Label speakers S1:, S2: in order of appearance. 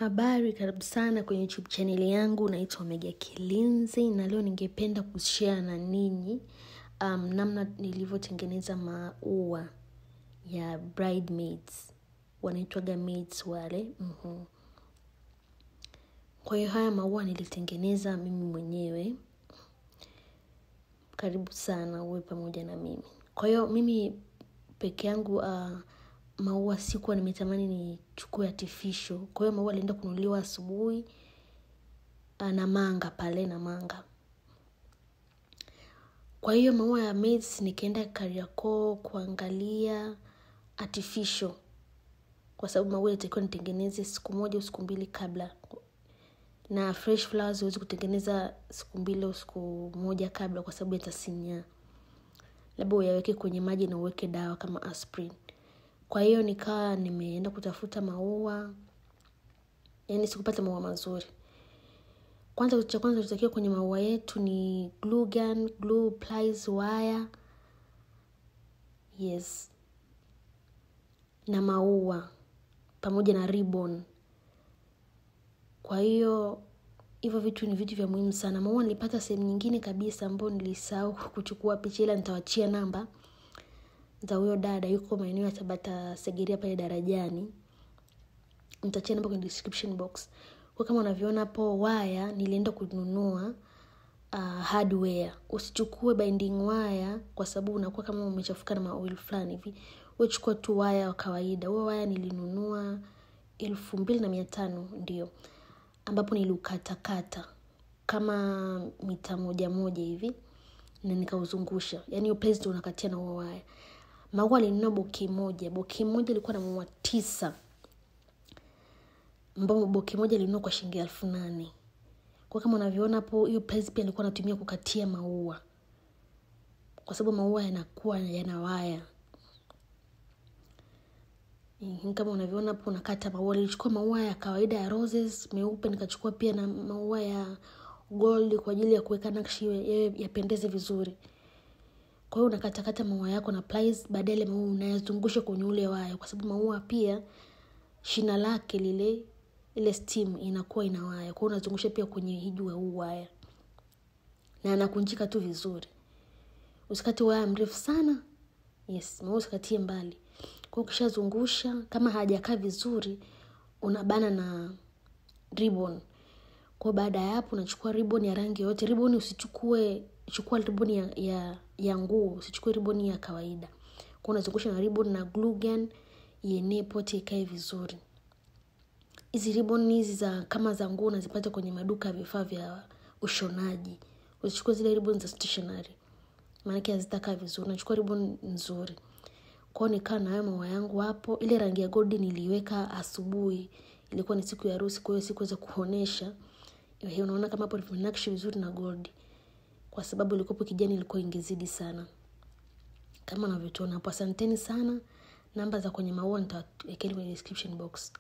S1: Habari, karibu sana kwenye YouTube channel yangu, naitwa Omega Kilinzi, na leo ningependa kushare na ninyi namna nilivyotengeneza maua ya bridesmaids. Wanaitwaga maids wale. Kwa hiyo haya maua nilitengeneza mimi mwenyewe. Karibu sana uwe pamoja na mimi. Kwa hiyo mimi peke yangu maua sikuwa nimetamani nichukue artificial. Kwa hiyo maua yalienda kununuliwa asubuhi na manga pale na manga. Kwa hiyo maua ya maids nikaenda Kariakoo kuangalia artificial. Kwa sababu maua yatakiwa nitengeneze siku moja au siku mbili kabla. Na fresh flowers huwezi kutengeneza siku mbili au siku moja kabla kwa sababu yatasinyaa. Labda uyaweke kwenye maji na uweke dawa kama aspirin. Kwa hiyo nikawa nimeenda kutafuta maua. Yaani sikupata maua mazuri. Kwanza tutakiwa kwenye maua yetu ni glue gun, glue, pliers, wire. Yes. Na maua pamoja na ribbon. Kwa hiyo hivyo vitu ni vitu vya muhimu sana. Maua nilipata sehemu nyingine kabisa ambapo nilisahau kuchukua picha, ila nitawachia namba za huyo dada, yuko maeneo ya Tabata Segerea pale Darajani. Nitachia namba kwenye description box. Kwa kama unavyoona hapo wire nilienda kununua hardware. Usichukue binding wire kwa sababu unakuwa kama umechafuka na oil fulani hivi. Wewe chukua tu wire wa kawaida. Huo wire nilinunua 2500 ndio. Ambapo niliukata kama mita moja hivi na nikauzungusha. Yaani hiyo place ndio unakatia na huo wire. Maua nilinunua boki moja. Boki moja ilikuwa na maua 9. Ambapo boki moja nilinunua kwa shilingi 8,000. Kwa kama unavyoona hapo hiyo place pia nilikuwa natumia kukatia maua. Kwa sababu maua yanakuwa yana waya. Kama unavyoona hapo nakata maua. Nilichukua maua ya kawaida ya roses meupe, nikachukua pia na maua ya gold kwa ajili ya kuweka nakshi yapendeze vizuri. Kwa hiyo unakata maua yako na pliers, baadaye maua unayazungusha kwenye ule waya kwa sababu maua pia shina lake ile stem inakuwa ina waya. Kwa hiyo unazungusha pia kwenye hiju ya huu waya. Na anakunjika tu vizuri. Usikate waya mrefu sana. Yes, maua usikatie mbali. Kwa ukishazungusha kama hajakaa vizuri unabana na ribbon. Kwa baada ya hapo unachukua ribbon ya rangi yote. Ribbon chukua ribbon ya nguo, usichukue ribbon ya kawaida. Kwa unazungusha na ribbon na glue gun ienee pote ikae vizuri. Hizi ribbon hizi kama za nguo unazipata kwenye maduka ya vifaa vya ushonaji. Usichukue zile ribbon za stationery. Maana hazitakaa vizuri. Unachukua ribbon nzuri. Kwa hiyo nikaa na hayo maua yangu hapo. Ile rangi ya gold niliweka asubuhi. Ilikuwa ni siku ya harusi, kwa hiyo sikuweza kuonesha. Hiyo unaona kama hapo nimenakshi vizuri na gold. Kwa sababu ilikuwa kijani ilikuwa ingezidi sana. Kama unavyoona hapo, asanteni sana. Namba za kwenye maua nitawekeni kwenye description box.